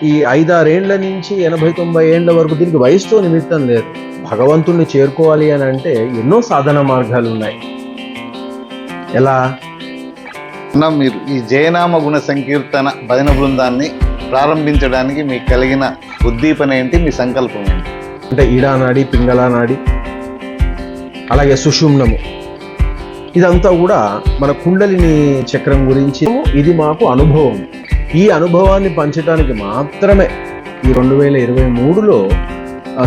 ఈ 5-6 ఏండ్ల నుంచి 80-90 ఏండ్ల వరకు దీనికి వయసుతో నిమిత్తం లేదు. భగవంతుణ్ణి చేరుకోవాలి అని అంటే ఎన్నో సాధన మార్గాలు ఉన్నాయి. ఎలా అన్న, మీరు ఈ జయనామ గుణ సంకీర్తన భజన బృందాన్ని ప్రారంభించడానికి మీకు కలిగిన ఉద్దీపన ఏంటి, మీ సంకల్పం ఏంటి? అంటే ఈడానాడి, పింగళానాడి, అలాగే సుషుమ్నము, ఇదంతా కూడా మన కుండలిని చక్రం గురించి. ఇది మాకు అనుభవం. ఈ అనుభవాన్ని పంచడానికి మాత్రమే ఈ 2023లో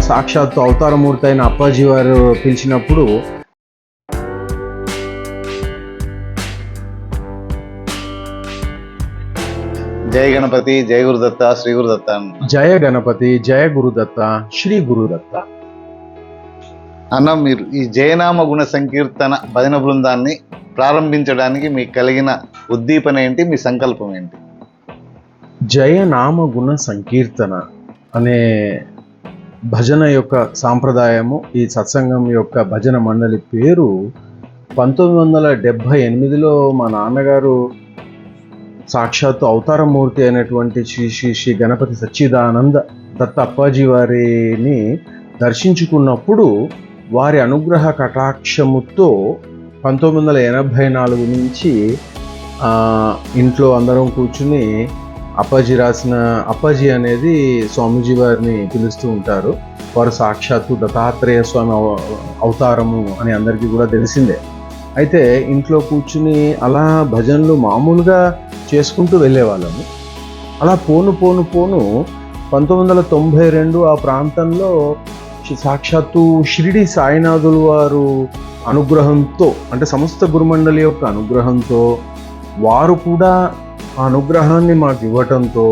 సాక్షాత్తు అవతారమూర్తి అయిన అప్పాజీ వారు పిలిచినప్పుడు జయ గణపతి, జయ గురుదత్త, శ్రీ గురుదత్త. జయ గణపతి, జయ గురుదత్త, శ్రీ గురుదత్త. అన్న, మీరు ఈ జయనామ గుణ సంకీర్తన భజన బృందాన్ని ప్రారంభించడానికి మీకు కలిగిన ఉద్దీపన ఏంటి, మీ సంకల్పం ఏంటి? జయనామ గుణ సంకీర్తన అనే భజన యొక్క సాంప్రదాయము, ఈ సత్సంగం యొక్క భజన మండలి పేరు 1978లో మా నాన్నగారు సాక్షాత్తు అవతారమూర్తి అయినటువంటి శ్రీ శ్రీ శ్రీ గణపతి సచ్చిదానంద దత్త అప్పాజీ వారిని దర్శించుకున్నప్పుడు వారి అనుగ్రహ కటాక్షముతో 1984 నుంచి ఇంట్లో అందరం కూర్చుని అప్పాజీ రాసిన, అప్పాజీ అనేది స్వామీజీ వారిని పిలుస్తూ ఉంటారు. వారు సాక్షాత్తు దత్తాత్రేయ స్వామి అవతారము అని అందరికీ కూడా తెలిసిందే. అయితే ఇంట్లో కూర్చుని అలా భజనలు మామూలుగా చేసుకుంటూ వెళ్ళేవాళ్ళము. అలా పోను 1992 ఆ ప్రాంతంలో సాక్షాత్తు షిరిడి సాయినాథుల వారు అనుగ్రహంతో, అంటే సమస్త గురుమండలి యొక్క అనుగ్రహంతో, వారు కూడా ఆ అనుగ్రహాన్ని మాకు ఇవ్వటంతో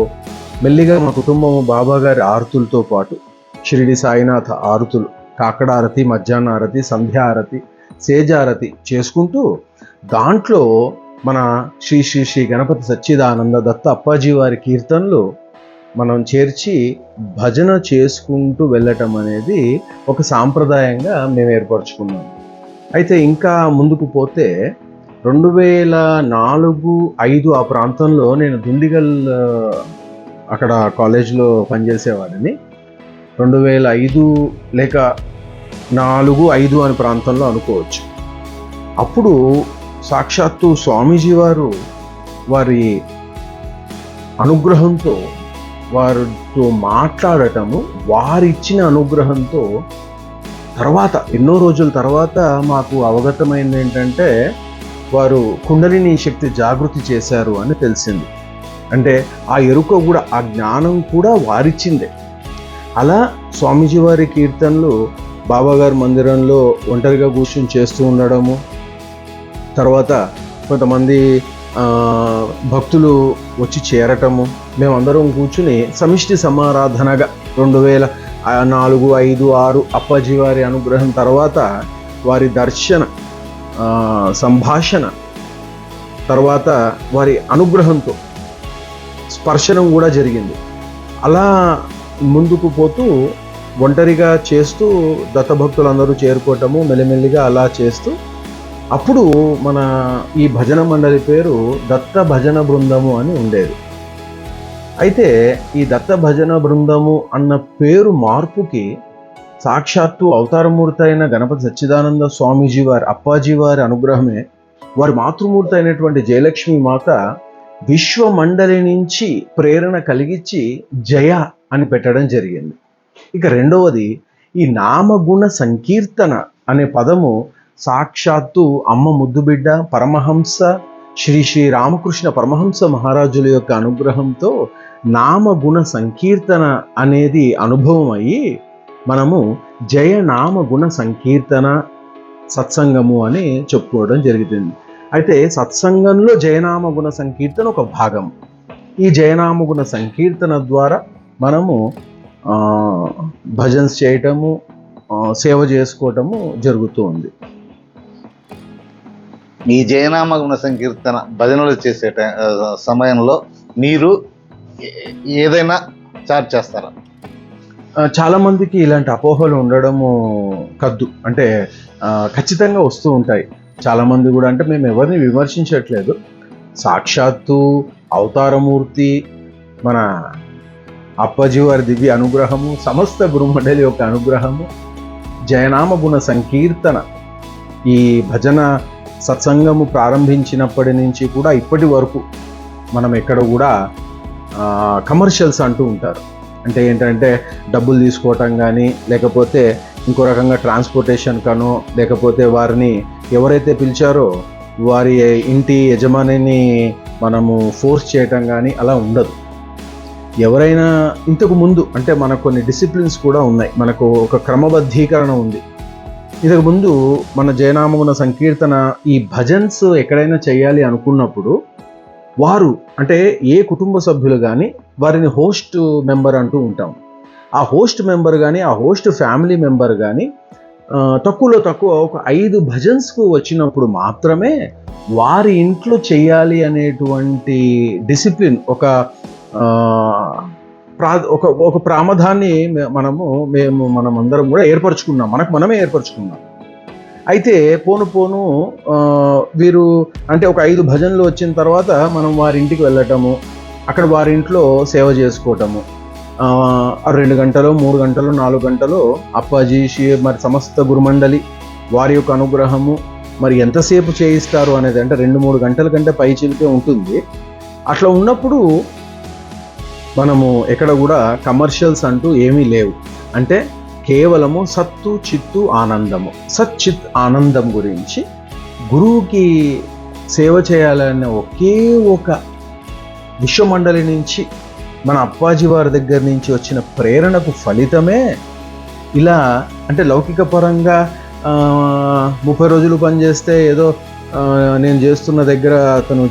మెల్లిగా మా కుటుంబము బాబా గారి ఆరతులతో పాటు షిరిడి సాయినాథ ఆరతులు, కాకడారతి, మధ్యాహ్న ఆరతి, సంధ్యారతి, సేజారతి చేసుకుంటూ దాంట్లో మన శ్రీ శ్రీ శ్రీ గణపతి సచ్చిదానంద దత్త అప్పాజీ వారి కీర్తనలు మనం చేర్చి భజన చేసుకుంటూ వెళ్ళటం అనేది ఒక సాంప్రదాయంగా మేము ఏర్పరచుకున్నాం. అయితే ఇంకా ముందుకు పోతే 2004-05 ఆ ప్రాంతంలో నేను దుండిగల్ అక్కడ కాలేజీలో పనిచేసేవాడిని. 2005 లేక 4-5 అని ప్రాంతంలో అనుకోవచ్చు. అప్పుడు సాక్షాత్తు స్వామీజీ వారు వారి అనుగ్రహంతో వారితో మాట్లాడటము, వారిచ్చిన అనుగ్రహంతో తర్వాత ఎన్నో రోజుల తర్వాత మాకు అవగతమైంది ఏంటంటే వారు కుండలిని శక్తి జాగృతి చేశారు అని తెలిసింది. అంటే ఆ ఎరుక కూడా, ఆ జ్ఞానం కూడా వారిచ్చిందే. అలా స్వామీజీ వారి కీర్తనలు బాబాగారి మందిరంలో ఒంటరిగా కూర్చొని చేస్తూ ఉండడము, తర్వాత కొంతమంది భక్తులు వచ్చి చేరటము, మేమందరం కూర్చుని సమిష్టి సమారాధనగా 2004, 5, 6 అప్పాజీ వారి అనుగ్రహం తర్వాత వారి దర్శన సంభాషణ తర్వాత వారి అనుగ్రహంతో స్పర్శనం కూడా జరిగింది. అలా ముందుకు పోతూ ఒంటరిగా చేస్తూ దత్తభక్తులందరూ చేరుకోవటము, మెల్లిమెల్లిగా అలా చేస్తూ అప్పుడు మన ఈ భజన మండలి పేరు దత్త భజన బృందము అని ఉండేది. అయితే ఈ దత్త భజన బృందము అన్న పేరు మార్పుకి సాక్షాత్తు అవతారమూర్తి అయిన గణపతి సచ్చిదానంద స్వామీజీ వారి, అప్పాజీ వారి అనుగ్రహమే, వారి మాతృమూర్తి అయినటువంటి జయలక్ష్మి మాత విశ్వ మండలి నుంచి ప్రేరణ కలిగించి జయ అని పెట్టడం జరిగింది. ఇక రెండవది, ఈ నామగుణ సంకీర్తన అనే పదము సాక్షాత్తు అమ్మ ముద్దుబిడ్డ పరమహంస శ్రీ శ్రీ రామకృష్ణ పరమహంస మహారాజుల యొక్క అనుగ్రహంతో నామగుణ సంకీర్తన అనేది అనుభవం అయ్యి మనము జయనామ గుణ సంకీర్తన సత్సంగము అని చెప్పుకోవడం జరుగుతుంది. అయితే సత్సంగంలో జయనామ గుణ సంకీర్తన ఒక భాగం. ఈ జయనామ గుణ సంకీర్తన ద్వారా మనము భజన్స్ చేయటము, సేవ చేసుకోవటము జరుగుతూ ఉంది. ఈ జయనామ గుణ సంకీర్తన భజనలు చేసే సమయంలో మీరు ఏదైనా చార్జ్ చేస్తారా? చాలా మందికి ఇలాంటి అపోహలు ఉండడము కద్దు, అంటే ఖచ్చితంగా వస్తూ ఉంటాయి. చాలామంది కూడా, అంటే మేము ఎవరిని విమర్శించట్లేదు, సాక్షాత్తు అవతారమూర్తి మన అప్పాజీ వారి దివ్య అనుగ్రహము, సమస్త గురుమండలి యొక్క అనుగ్రహము, జయనామ గుణ సంకీర్తన, ఈ భజన సత్సంగము ప్రారంభించినప్పటి నుంచి కూడా ఇప్పటి వరకు మనం ఎక్కడ కూడా కమర్షియల్స్ అంటూ ఉంటారు. అంటే ఏంటంటే డబ్బులు తీసుకోవటం కానీ, లేకపోతే ఇంకో రకంగా ట్రాన్స్పోర్టేషన్ కనో, లేకపోతే వారిని ఎవరైతే పిలిచారో వారి ఇంటి యజమానిని మనము ఫోర్స్ చేయటం కానీ అలా ఉండదు. ఎవరైనా ఇంతకు ముందు అంటే మనకు కొన్ని డిసిప్లిన్స్ కూడా ఉన్నాయి, మనకు ఒక క్రమబద్ధీకరణ ఉంది. ఇంతకు ముందు మన జయనామగుణ సంకీర్తన ఈ భజన్స్ ఎక్కడైనా చేయాలి అనుకున్నప్పుడు వారు అంటే ఏ కుటుంబ సభ్యులు కానీ వారిని హోస్ట్ మెంబర్ అంటూ ఉంటాం. ఆ హోస్ట్ మెంబర్ కానీ ఆ హోస్ట్ ఫ్యామిలీ మెంబర్ కానీ తక్కువలో తక్కువ ఒక 5 భజన్స్కు వచ్చినప్పుడు మాత్రమే వారి ఇంట్లో చేయాలి అనేటువంటి డిసిప్లిన్, ఒక ప్రామధాన్ని మనమందరం కూడా ఏర్పరచుకున్నాం, మనమే ఏర్పరచుకున్నాం. అయితే పోను వీరు అంటే ఒక 5 భజనలు వచ్చిన తర్వాత మనం వారి ఇంటికి వెళ్ళటము, అక్కడ వారి ఇంట్లో సేవ చేసుకోవటము, 2 గంటలు 3 గంటలు 4 గంటలు అప్పాజీ మరి సమస్త గురుమండలి వారి యొక్క అనుగ్రహము మరి ఎంతసేపు చేయిస్తారు అనేది అంటే 2-3 గంటల కంటే పై చిలికే ఉంటుంది. అట్లా ఉన్నప్పుడు మనము ఎక్కడ కూడా కమర్షియల్స్ అంటూ ఏమీ లేవు. అంటే కేవలము సత్తు చిత్తు ఆనందము, సచ్చిత్ ఆనందం గురించి గురువుకి సేవ చేయాలనే ఒకే ఒక విశ్వమండలి నుంచి మన అప్పాజీ వారి దగ్గర నుంచి వచ్చిన ప్రేరణకు ఫలితమే ఇలా అంటే లౌకిక పరంగా 30 రోజులు పనిచేస్తే ఏదో నేను చేస్తున్న దగ్గర అతను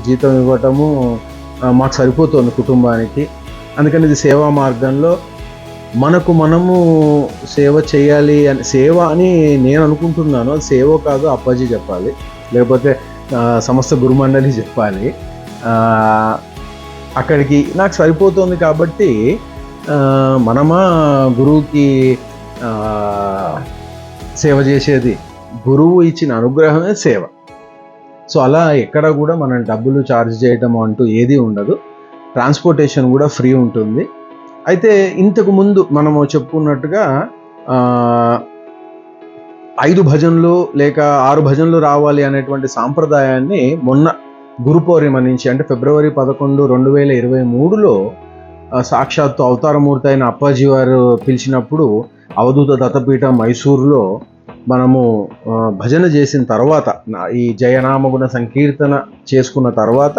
జీతం ఇవ్వటము మాకు సరిపోతుంది కుటుంబానికి. అందుకని ఇది సేవా మార్గంలో మనము సేవ చేయాలి అని, సేవ అని నేను అనుకుంటున్నాను, అది సేవ కాదు అప్పాజీ చెప్పాలి, లేకపోతే సమస్త గురుమండలి చెప్పాలి. అక్కడికి నాకు సరిపోతుంది కాబట్టి మనమా గురువుకి సేవ చేసేది, గురువు ఇచ్చిన అనుగ్రహమే సేవ. సో అలా ఎక్కడ కూడా మనం డబ్బులు ఛార్జ్ చేయటం అంటూ ఏది ఉండదు, ట్రాన్స్పోర్టేషన్ కూడా ఫ్రీ ఉంటుంది. అయితే ఇంతకు ముందు మనము చెప్పుకున్నట్టుగా 5 భజనలు లేక 6 భజనలు రావాలి అనేటువంటి సాంప్రదాయాన్ని మొన్న గురు పౌర్ణిమ నుంచి అంటే ఫిబ్రవరి 11, 2023లో సాక్షాత్తు అవతారమూర్తి అయిన అప్పాజీ వారు పిలిచినప్పుడు అవధూత దత్తపీఠం మైసూరులో మనము భజన చేసిన తర్వాత, ఈ జయనామగుణ సంకీర్తన చేసుకున్న తర్వాత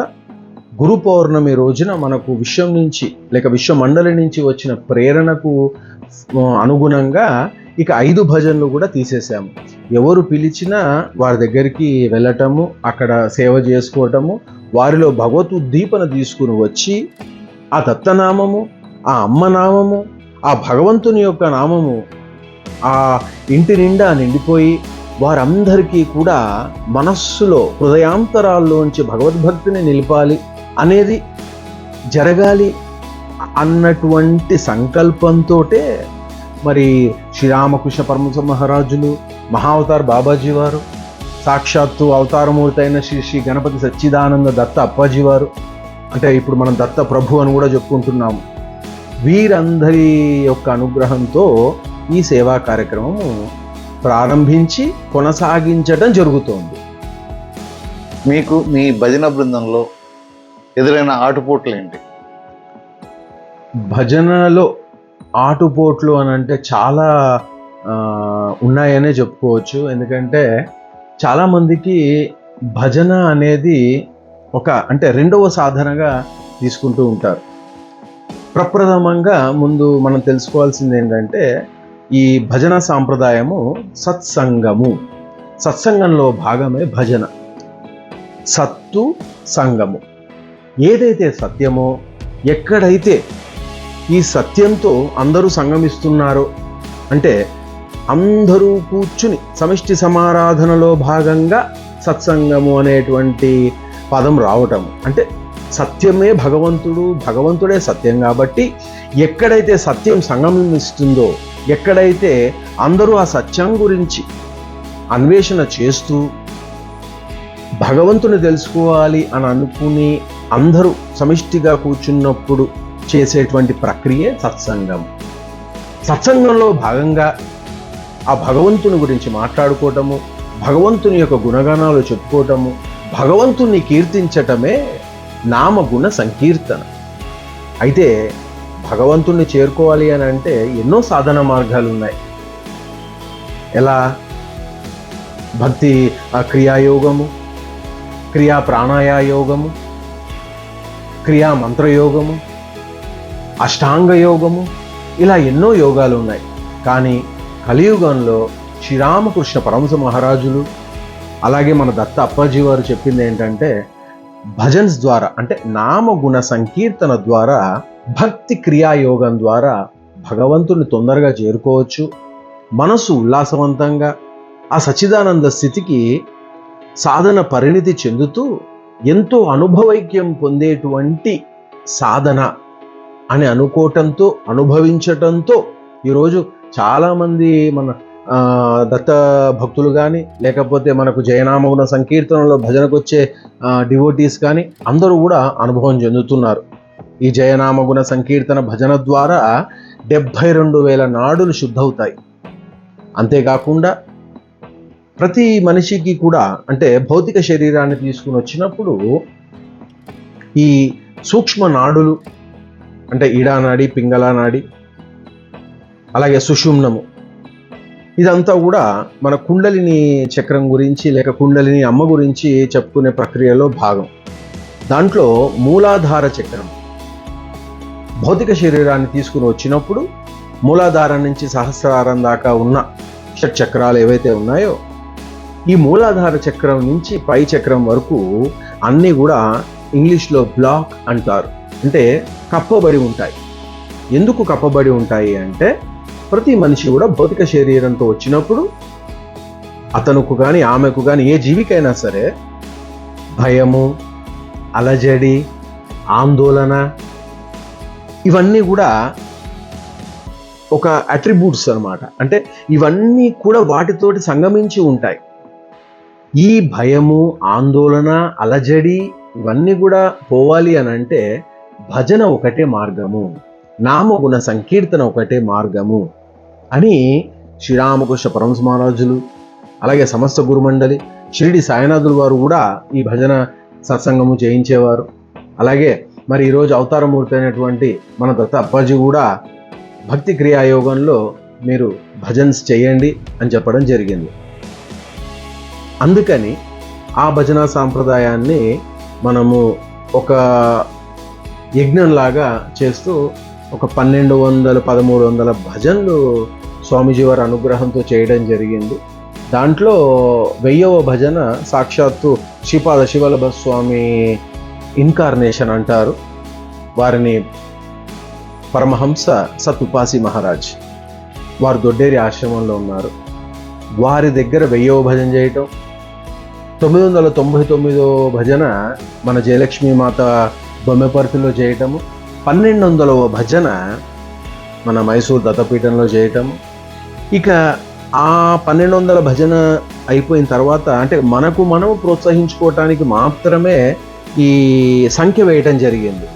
గురు పౌర్ణమి రోజున మనకు విశ్వం నుంచి లేక విశ్వమండలి నుంచి వచ్చిన ప్రేరణకు అనుగుణంగా ఇక 5 భజనలు కూడా తీసేసాము. ఎవరు పిలిచినా వారి దగ్గరికి వెళ్ళటము, అక్కడ సేవ చేసుకోవటము, వారిలో భగవత్ ఉద్దీపన తీసుకుని వచ్చి ఆ దత్తనామము, ఆ అమ్మ నామము, ఆ భగవంతుని యొక్క నామము ఆ ఇంటి నిండా నిండిపోయి వారందరికీ కూడా మనస్సులో హృదయాంతరాల్లోంచి భగవద్భక్తిని నిలిపాలి అనేది జరగాలి అన్నటువంటి సంకల్పంతోటే మరి శ్రీరామకృష్ణ పరమహంస మహారాజులు, మహావతార్ బాబాజీ వారు, సాక్షాత్తు అవతారమూర్తి అయిన శ్రీ గణపతి సచ్చిదానంద దత్త అప్పాజీ వారు, అంటే ఇప్పుడు మనం దత్త ప్రభు అని కూడా చెప్పుకుంటున్నాము, వీరందరి యొక్క అనుగ్రహంతో ఈ సేవా కార్యక్రమము ప్రారంభించి కొనసాగించడం జరుగుతోంది. మీకు మీ భజన బృందంలో ఎదురైన ఆటుపోట్లు ఏంటి? భజనలో ఆటుపోట్లు అని అంటే చాలా ఉన్నాయనే చెప్పుకోవచ్చు. ఎందుకంటే చాలామందికి భజన అనేది అంటే 2వ సాధనగా తీసుకుంటూ ఉంటారు. ప్రప్రథమంగా ముందు మనం తెలుసుకోవాల్సింది ఏంటంటే ఈ భజన సాంప్రదాయము సత్సంగంలో భాగమే భజన. సత్తు సంగము, ఏదైతే సత్యమో, ఎక్కడైతే ఈ సత్యంతో అందరూ సంగమిస్తున్నారో, అంటే అందరూ కూర్చుని సమిష్టి సమారాధనలో భాగంగా సత్సంగము అనేటువంటి పదం రావటము, అంటే సత్యమే భగవంతుడే సత్యం కాబట్టి ఎక్కడైతే సత్యం సంగమిస్తుందో, ఎక్కడైతే అందరూ ఆ సత్యం గురించి అన్వేషణ చేస్తూ భగవంతుని తెలుసుకోవాలి అని అనుకుని అందరూ సమిష్టిగా కూర్చున్నప్పుడు చేసేటువంటి ప్రక్రియే సత్సంగం. సత్సంగంలో భాగంగా ఆ భగవంతుని గురించి మాట్లాడుకోవటము, భగవంతుని యొక్క గుణగణాలు చెప్పుకోవటము, భగవంతుని కీర్తించటమే నామగుణ సంకీర్తన. అయితే భగవంతుణ్ణి చేరుకోవాలి అని అంటే ఎన్నో సాధన మార్గాలు ఉన్నాయి. ఎలా? భక్తి క్రియాయోగము, క్రియా ప్రాణాయాయోగము, క్రియా మంత్రయోగము, అష్టాంగ యోగము, ఇలా ఎన్నో యోగాలు ఉన్నాయి. కానీ కలియుగంలో శ్రీరామకృష్ణ పరమహంస మహారాజులు అలాగే మన దత్త అప్పాజీ వారు చెప్పింది ఏంటంటే, భజన్స్ ద్వారా అంటే నామగుణ సంకీర్తన ద్వారా, భక్తి క్రియాయోగం ద్వారా భగవంతుని తొందరగా చేరుకోవచ్చు. మనసు ఉల్లాసవంతంగా ఆ సచ్చిదానంద స్థితికి సాధన పరిణితి చెందుతూ ఎంతో అనుభవైక్యం పొందేటువంటి సాధన అని అనుకోవటంతో, అనుభవించటంతో ఈరోజు చాలామంది మన దత్త భక్తులు కానీ, లేకపోతే మనకు జయనామగుణ సంకీర్తనలో భజనకు వచ్చే డివోటీస్ కానీ అందరూ కూడా అనుభవం చెందుతున్నారు. ఈ జయనామగుణ సంకీర్తన భజన ద్వారా 72,000 నాడులు శుద్ధవుతాయి. అంతేకాకుండా ప్రతి మనిషికి కూడా అంటే భౌతిక శరీరాన్ని తీసుకుని వచ్చినప్పుడు ఈ సూక్ష్మ నాడులు అంటే ఈడానాడి, పింగళ నాడి, అలాగే సుషుమ్నము, ఇదంతా కూడా మన కుండలిని చక్రం గురించి లేక కుండలిని అమ్మ గురించి చెప్పుకునే ప్రక్రియలో భాగం. దాంట్లో మూలాధార చక్రం భౌతిక శరీరాన్ని తీసుకుని వచ్చినప్పుడు మూలాధారం నుంచి సహస్రారం దాకా ఉన్న షట్ చక్రాలు ఏవైతే ఉన్నాయో, ఈ మూలాధార చక్రం నుంచి పై చక్రం వరకు అన్నీ కూడా ఇంగ్లీష్లో బ్లాక్ అంటారు. అంటే కప్పబడి ఉంటాయి. ఎందుకు కప్పబడి ఉంటాయి అంటే, ప్రతి మనిషి కూడా భౌతిక శరీరంతో వచ్చినప్పుడు అతనుకు కానీ ఆమెకు కానీ ఏ జీవికైనా సరే భయము, అలజడి, ఆందోళన ఇవన్నీ కూడా ఒక అట్రిబ్యూట్స్ అన్నమాట. అంటే ఇవన్నీ కూడా వాటితోటి సంగమించి ఉంటాయి. ఈ భయము, ఆందోళన, అలజడి ఇవన్నీ కూడా పోవాలి అని అంటే భజన ఒకటే మార్గము, నామగుణ సంకీర్తన ఒకటే మార్గము అని శ్రీరామకృష్ణ పరమహంస మహారాజులు అలాగే సమస్త గురుమండలి షిరిడి సాయినాథుల వారు కూడా ఈ భజన సత్సంగము చేయించేవారు. అలాగే మరి ఈరోజు అవతారమూర్తి అయినటువంటి మన దత్త అప్పాజీ కూడా భక్తి క్రియాయోగంలో మీరు భజన్స్ చేయండి అని చెప్పడం జరిగింది. అందుకని ఆ భజన సాంప్రదాయాన్ని మనము ఒక యజ్ఞంలాగా చేస్తూ ఒక 1200-1300 భజనలు స్వామీజీ వారి అనుగ్రహంతో చేయడం జరిగింది. దాంట్లో 1000వ భజన సాక్షాత్తు శ్రీపాద శివల్లభ స్వామి ఇన్కార్నేషన్ అంటారు. వారిని పరమహంస సతుపాసి మహారాజ్ వారు దొడ్డేరి ఆశ్రమంలో ఉన్నారు. వారి దగ్గర 1000వ భజన చేయటం, 999వ భజన మన జయలక్ష్మీ మాత బొమ్మెపర్తిలో చేయటము, 1200వ భజన మన మైసూర్ దత్తపీఠంలో చేయటము. ఇక ఆ 1200 భజన అయిపోయిన తర్వాత అంటే మనకు మనం ప్రోత్సహించుకోవటానికి మాత్రమే ఈ సంఖ్య వేయటం జరిగింది.